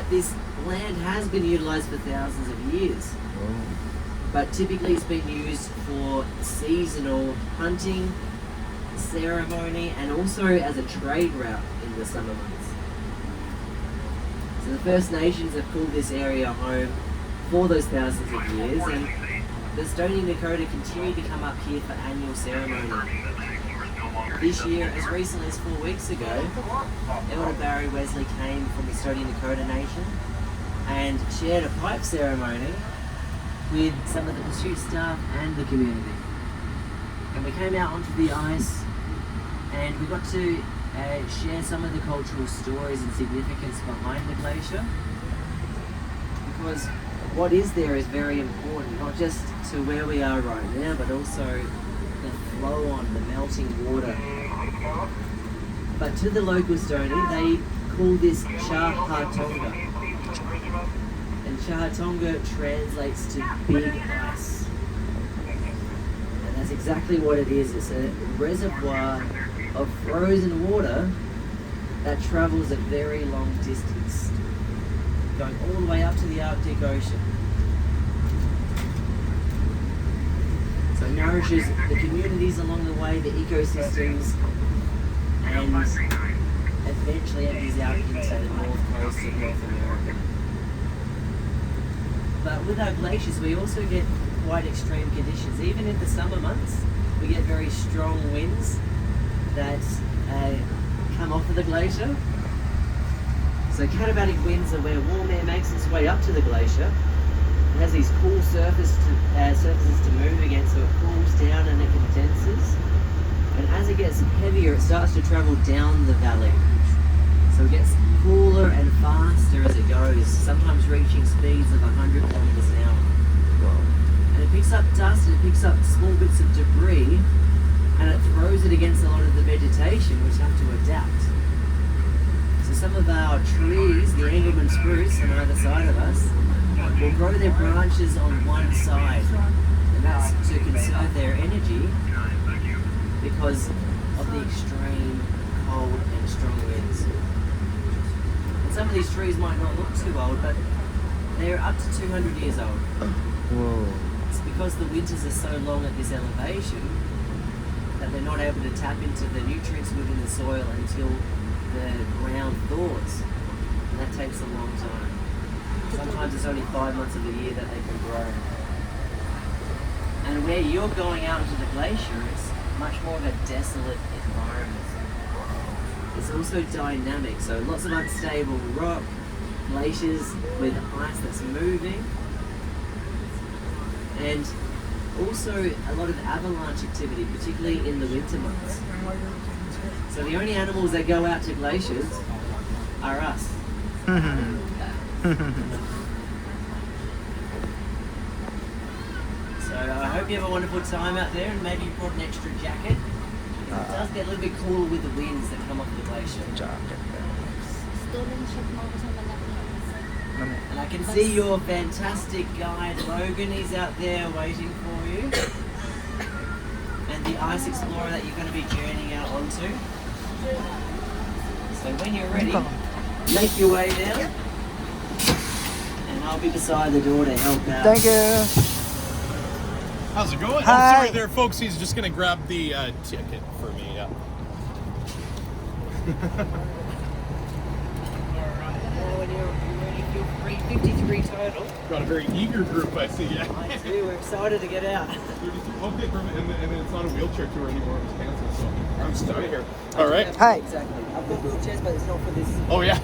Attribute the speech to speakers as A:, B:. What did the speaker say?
A: that this land has been utilised for thousands of years. But typically it's been used for seasonal hunting, ceremony, and also as a trade route in the summer months. So the First Nations have called this area home for those thousands of years, and the Stoney Nakoda continue to come up here for annual ceremony. This year, as recently as 4 weeks ago, Elder Barry Wesley came from the Stoney Nakoda Nation and shared a pipe ceremony with some of the pursuit staff and the community. And we came out onto the ice and we got to share some of the cultural stories and significance behind the glacier, because what is there is very important, not just to where we are right now, but also the flow on, the melting water. But to the local Stoney, they call this Chahatonga. And Chahatonga translates to big ice. And that's exactly what it is. It's a reservoir of frozen water that travels a very long distance, going all the way up to the Arctic Ocean. So it nourishes the communities along the way, the ecosystems, and eventually empties out into the north coast of North America. But with our glaciers, we also get quite extreme conditions. Even in the summer months, we get very strong winds that come off of the glacier. So katabatic winds are where warm air makes its way up to the glacier. It has these cool surfaces to move against, so it cools down and it condenses. And as it gets heavier, it starts to travel down the valley. So it gets cooler and faster as it goes, sometimes reaching speeds of 100 kilometers an hour. And it picks up dust and it picks up small bits of debris, and it throws it against a lot of the vegetation, which have to adapt. So some of our trees, the Engelmann spruce on either side of us, will grow their branches on one side, and that's to conserve their energy because of the extreme cold and strong winds. And some of these trees might not look too old, but they're up to 200 years old.
B: Whoa.
A: It's because the winters are so long at this elevation that they're not able to tap into the nutrients within the soil until the ground thaws, and that takes a long time. Sometimes it's only 5 months of the year that they can grow. And where you're going out into the glacier, it's much more of a desolate environment. It's also dynamic, so lots of unstable rock, glaciers with ice that's moving, and also a lot of avalanche activity, particularly in the winter months. So the only animals that go out to glaciers are us. So I hope you have a wonderful time out there, and maybe you brought an extra jacket. It does get a little bit cooler with the winds that come off the glacier. And I can see your fantastic guide Logan, he's out there waiting for you. And the ice explorer that you're going to be journeying out onto. So when you're ready, make your way down. And I'll be beside the door to help out.
B: Thank you.
C: How's it going?
B: Hi.
C: Oh, sorry there, folks. He's just going to grab the ticket for me, yeah.
A: Now when you're ready, feel free. 53 total.
C: Got a very eager group, I see, yeah.
A: I do, we're excited to get out.
C: Okay, perfect. And then it's not a wheelchair tour anymore. It was canceled, so I'm stuck here. All right.
B: Hi.
A: Exactly. I've got wheelchairs, but it's not for this.
C: Oh, yeah.